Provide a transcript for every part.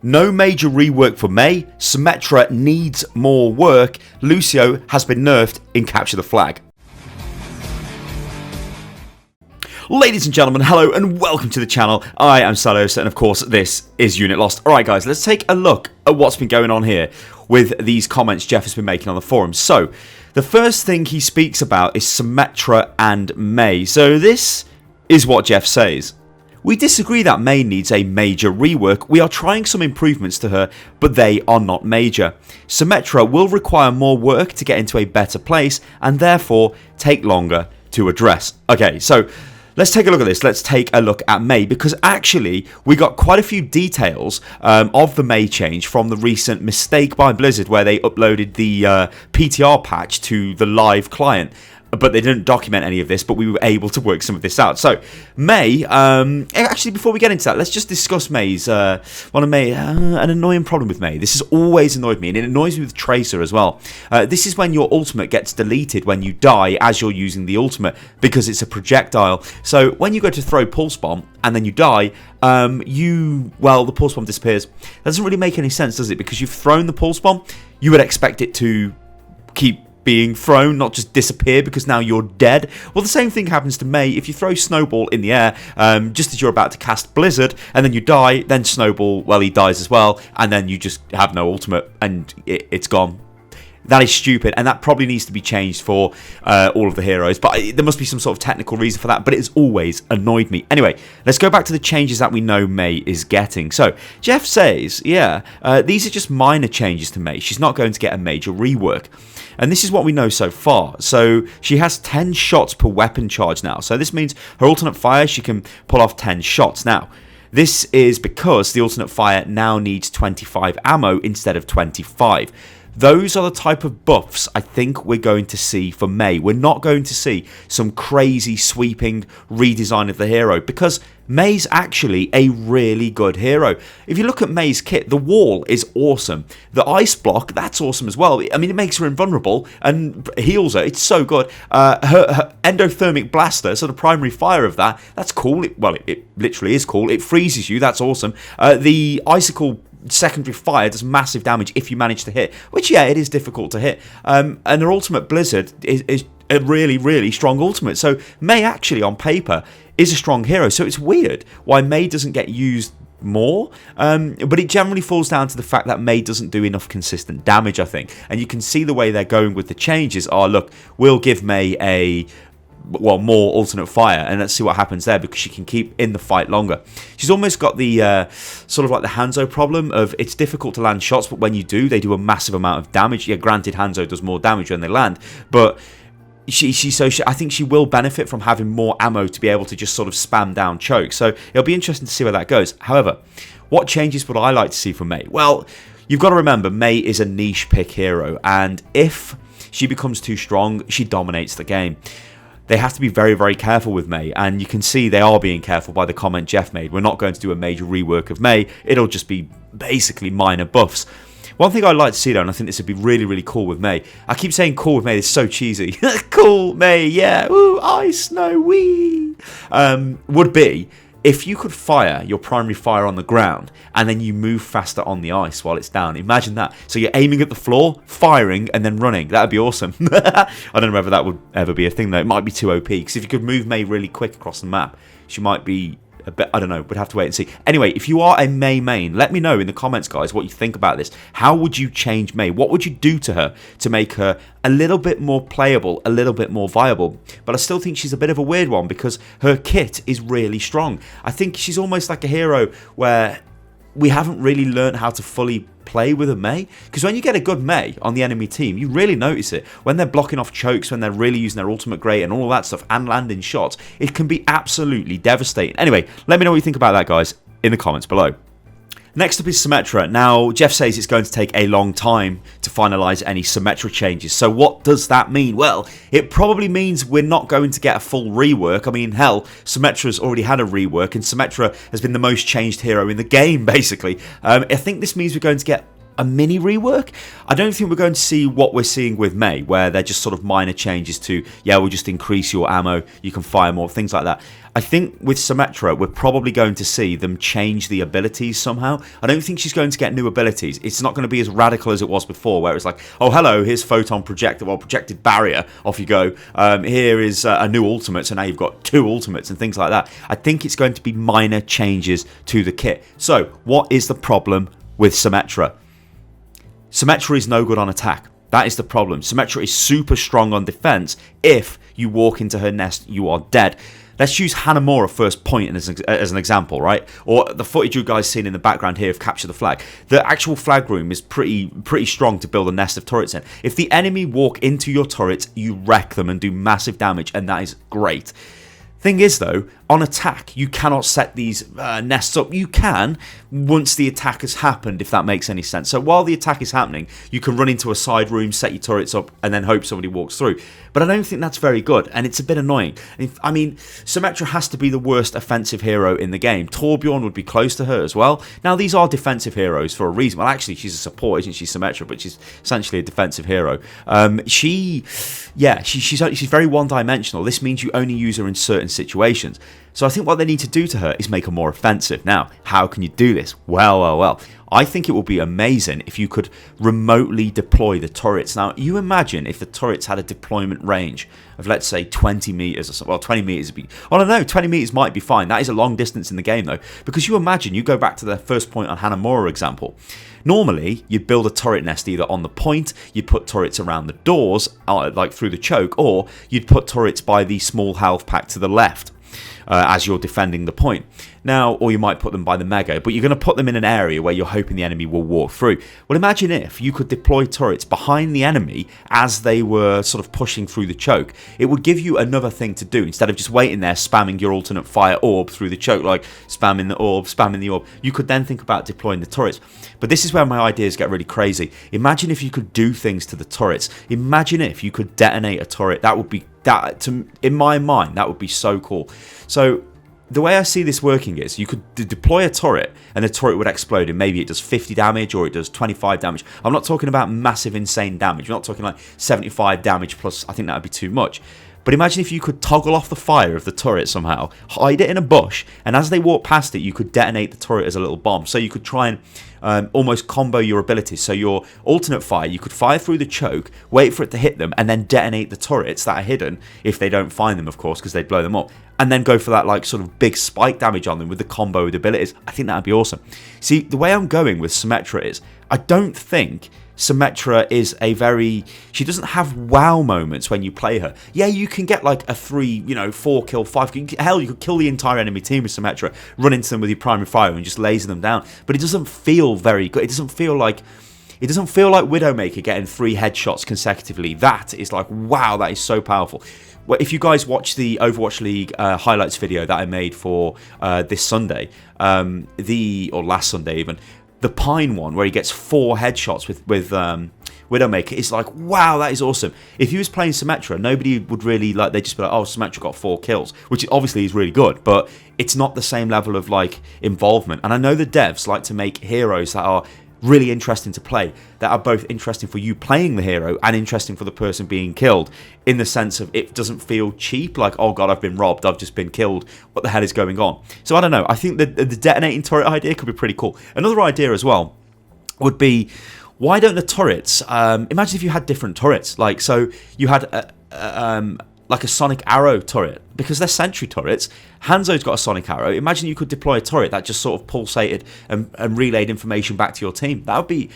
No major rework for Mei. Symmetra needs more work. Lucio has been nerfed in Capture the Flag. Ladies and gentlemen, hello and welcome to the channel. I am Salos and of course this is Unit Lost. Alright guys, let's take a look at what's been going on here with these comments Jeff has been making on the forums. So, the first thing he speaks about is Symmetra and Mei. So this is what Jeff says. We disagree that Mei needs a major rework. We are trying some improvements to her, but they are not major. Symmetra will require more work to get into a better place and therefore take longer to address. Okay, so let's take a look at this. Let's take a look at Mei, because actually we got quite a few details of the Mei change from the recent mistake by Blizzard where they uploaded the PTR patch to the live client. But they didn't document any of this, but we were able to work some of this out. So, Mei, actually, before we get into that, let's just discuss Mei's, an annoying problem with Mei. This has always annoyed me, and it annoys me with Tracer as well. This is when your ultimate gets deleted when you die as you're using the ultimate, because it's a projectile. So, when you go to throw Pulse Bomb, and then you die, the Pulse Bomb disappears. That doesn't really make any sense, does it? Because you've thrown the Pulse Bomb, you would expect it to keep being thrown, not just disappear because now you're dead. Well, the same thing happens to Mei. If you throw Snowball in the air just as you're about to cast Blizzard and then you die, then Snowball, well, he dies as well, and then you just have no ultimate and it's gone. That is stupid, and that probably needs to be changed for all of the heroes, but there must be some sort of technical reason for that, but it has always annoyed me. Anyway, let's go back to the changes that we know Mei is getting. So, Jeff says, these are just minor changes to Mei. She's not going to get a major rework. And this is what we know so far. So, she has 10 shots per weapon charge now. So, this means her alternate fire, she can pull off 10 shots. Now, this is because the alternate fire now needs 25 ammo instead of 25. Those are the type of buffs I think we're going to see for Mei. We're not going to see some crazy sweeping redesign of the hero, because Mei's actually a really good hero. If you look at Mei's kit, the wall is awesome. The ice block, that's awesome as well. I mean, it makes her invulnerable and heals her. It's so good. Her endothermic blaster, so the primary fire of that, that's cool. It literally is cool. It freezes you. That's awesome. The icicle secondary fire does massive damage if you manage to hit, which it is difficult to hit, and her ultimate Blizzard is a really, really strong ultimate. So Mei actually on paper is a strong hero, so it's weird why Mei doesn't get used more, but it generally falls down to the fact that Mei doesn't do enough consistent damage, I think. And you can see the way they're going with the changes are, look, we'll give Mei more alternate fire, and let's see what happens there, because she can keep in the fight longer. She's almost got the sort of like the Hanzo problem of it's difficult to land shots, but when you do, they do a massive amount of damage. Yeah, granted, Hanzo does more damage when they land, but I think she will benefit from having more ammo to be able to just sort of spam down choke. So it'll be interesting to see where that goes. However, what changes would I like to see from Mei? Well, you've got to remember, Mei is a niche pick hero, and if she becomes too strong, she dominates the game. They have to be very, very careful with Mei, and you can see they are being careful by the comment Jeff made. We're not going to do a major rework of Mei. It'll just be basically minor buffs. One thing I'd like to see, though, and I think this would be really, really cool with Mei. I keep saying cool with Mei. It's so cheesy. Cool, Mei, yeah. Ooh, ice, snow, wee. Would be if you could fire your primary fire on the ground and then you move faster on the ice while it's down. Imagine that. So you're aiming at the floor, firing, and then running. That would be awesome. I don't know whether that would ever be a thing, though. It might be too OP, because if you could move Mei really quick across the map, she might be a bit, I don't know, we'd have to wait and see. Anyway, if you are a Mei main, let me know in the comments, guys, what you think about this. How would you change Mei? What would you do to her to make her a little bit more playable, a little bit more viable? But I still think she's a bit of a weird one, because her kit is really strong. I think she's almost like a hero where we haven't really learned how to fully play with a Mei, because when you get a good Mei on the enemy team, you really notice it. When they're blocking off chokes, when they're really using their ultimate great and all that stuff, and landing shots, it can be absolutely devastating. Anyway, let me know what you think about that, guys, in the comments below. Next up is Symmetra. Now, Jeff says it's going to take a long time to finalise any Symmetra changes. So what does that mean? Well, it probably means we're not going to get a full rework. I mean, hell, Symmetra's already had a rework, and Symmetra has been the most changed hero in the game, basically. I think this means we're going to get a mini rework. I don't think we're going to see what we're seeing with May, where they're just sort of minor changes to, yeah, we'll just increase your ammo, you can fire more, things like that. I think with Symmetra, we're probably going to see them change the abilities somehow. I don't think she's going to get new abilities. It's not going to be as radical as it was before, where it's like, oh, hello, here's photon projector, well, projected barrier, off you go. Here is a new ultimate, so now you've got 2 ultimates and things like that. I think it's going to be minor changes to the kit. So, what is the problem with Symmetra? Symmetra is no good on attack. That is the problem. Symmetra is super strong on defense. If you walk into her nest, you are dead. Let's use Hanamura first point as an example, right? Or the footage you guys seen in the background here of Capture the Flag. The actual flag room is pretty strong to build a nest of turrets in. If the enemy walk into your turrets, you wreck them and do massive damage, and that is great. Thing is though, on attack, you cannot set these nests up. You can once the attack has happened, if that makes any sense. So while the attack is happening, you can run into a side room, set your turrets up, and then hope somebody walks through. But I don't think that's very good, and it's a bit annoying. I mean, Symmetra has to be the worst offensive hero in the game. Torbjorn would be close to her as well. Now, these are defensive heroes for a reason. Well, actually, she's a support, isn't she, Symmetra? But she's essentially a defensive hero. She's very one-dimensional. This means you only use her in certain situations. So I think what they need to do to her is make her more offensive. Now, how can you do this? Well. I think it would be amazing if you could remotely deploy the turrets. Now, you imagine if the turrets had a deployment range of, let's say, 20 meters or something. Well, 20 meters would be... Oh, no, 20 meters might be fine. That is a long distance in the game, though. Because you imagine, you go back to the first point on Hanamura example. Normally, you'd build a turret nest either on the point, you'd put turrets around the doors, like through the choke, or you'd put turrets by the small health pack to the left. As you're defending the point. Now, or you might put them by the mega, but you're going to put them in an area where you're hoping the enemy will walk through. Well, imagine if you could deploy turrets behind the enemy as they were sort of pushing through the choke. It would give you another thing to do. Instead of just waiting there, spamming your alternate fire orb through the choke, like spamming the orb, you could then think about deploying the turrets. But this is where my ideas get really crazy. Imagine if you could do things to the turrets. Imagine if you could detonate a turret. In my mind, that would be so cool. So the way I see this working is you could deploy a turret and the turret would explode and maybe it does 50 damage or it does 25 damage. I'm not talking about massive insane damage. We're not talking like 75 damage plus. I think that would be too much. But imagine if you could toggle off the fire of the turret somehow, hide it in a bush, and as they walk past it, you could detonate the turret as a little bomb. So you could try and almost combo your abilities. So your alternate fire, you could fire through the choke, wait for it to hit them, and then detonate the turrets that are hidden, if they don't find them, of course, because they'd blow them up. And then go for that like sort of big spike damage on them with the combo with abilities. I think that would be awesome. See, the way I'm going with Symmetra is, I don't think Symmetra is she doesn't have wow moments when you play her. Yeah, you can get like a 4 kill, 5 kill. Hell, you could kill the entire enemy team with Symmetra, run into them with your primary fire and just laser them down. But it doesn't feel very good. It doesn't feel like Widowmaker getting 3 headshots consecutively. That is like, wow, that is so powerful. Well, if you guys watch the Overwatch League highlights video that I made for this Sunday, or last Sunday even, the Pine one where he gets 4 headshots with Widowmaker, it's like, wow, that is awesome. If he was playing Symmetra, nobody would really like, they'd just be like, oh, Symmetra got 4 kills, which obviously is really good, but it's not the same level of like involvement. And I know the devs like to make heroes that are really interesting to play, that are both interesting for you playing the hero and interesting for the person being killed, in the sense of it doesn't feel cheap, like, oh god, I've been robbed, I've just been killed, what the hell is going on? So I don't know, I think the detonating turret idea could be pretty cool. Another idea as well would be, why don't the turrets, imagine if you had different turrets, like, so you had like a sonic arrow turret, because they're sentry turrets. Hanzo's got a sonic arrow. Imagine you could deploy a turret that just sort of pulsated and relayed information back to your team. That would be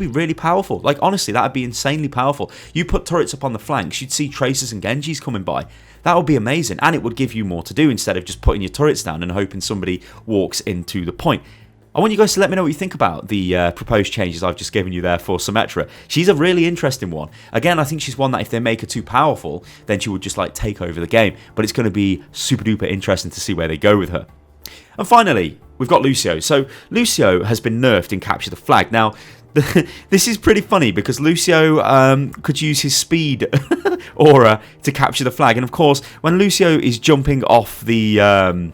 really powerful. Like, honestly, that would be insanely powerful. You put turrets up on the flanks, you'd see Tracers and Genjis coming by. That would be amazing, and it would give you more to do instead of just putting your turrets down and hoping somebody walks into the point. I want you guys to let me know what you think about the proposed changes I've just given you there for Symmetra. She's a really interesting one. Again, I think she's one that if they make her too powerful, then she would just like take over the game. But it's going to be super duper interesting to see where they go with her. And finally, we've got Lucio. So Lucio has been nerfed in Capture the Flag. Now, this is pretty funny because Lucio could use his speed aura to capture the flag. And of course, when Lucio is jumping off the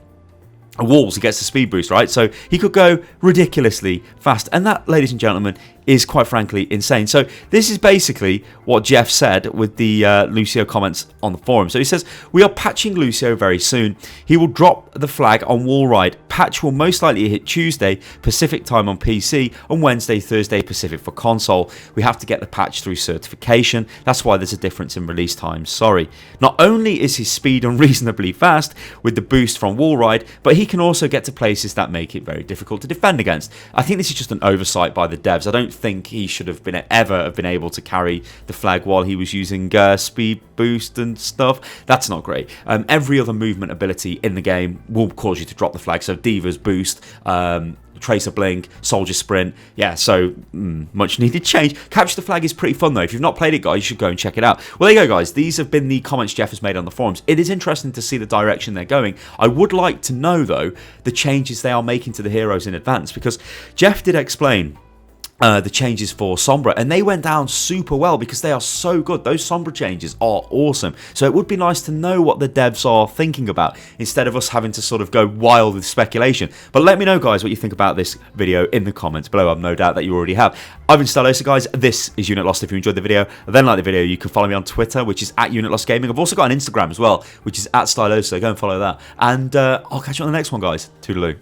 walls, he gets the speed boost, right? So he could go ridiculously fast, and that, ladies and gentlemen, is quite frankly insane. So this is basically what Jeff said with the Lucio comments on the forum. So he says, we are patching Lucio very soon. He will drop the flag on wall ride. Patch will most likely hit Tuesday Pacific time on PC and Wednesday, Thursday Pacific for console. We have to get the patch through certification. That's why there's a difference in release time. Sorry. Not only is his speed unreasonably fast with the boost from wall ride, but he can also get to places that make it very difficult to defend against. I think this is just an oversight by the devs. I don't think he should have ever have been able to carry the flag while he was using speed boost and stuff. That's not great. Every other movement ability in the game will cause you to drop the flag. So Diva's boost, Tracer Blink, Soldier Sprint. Yeah, so much needed change. Capture the Flag is pretty fun though. If you've not played it, guys, you should go and check it out. Well, there you go, guys. These have been the comments Jeff has made on the forums. It is interesting to see the direction they're going. I would like to know, though, the changes they are making to the heroes in advance, because Jeff did explain the changes for Sombra, and they went down super well because they are so good. Those Sombra changes are awesome. So it would be nice to know what the devs are thinking about instead of us having to sort of go wild with speculation. But let me know, guys, what you think about this video in the comments below. I've no doubt that you already have. I've been Stylosa, guys. This is Unit Lost. If you enjoyed the video, then like the video. You can follow me on Twitter, which is @UnitLostGaming. I've also got an Instagram as well, which is @Stylosa. Go and follow that. And I'll catch you on the next one, guys. Toodaloo.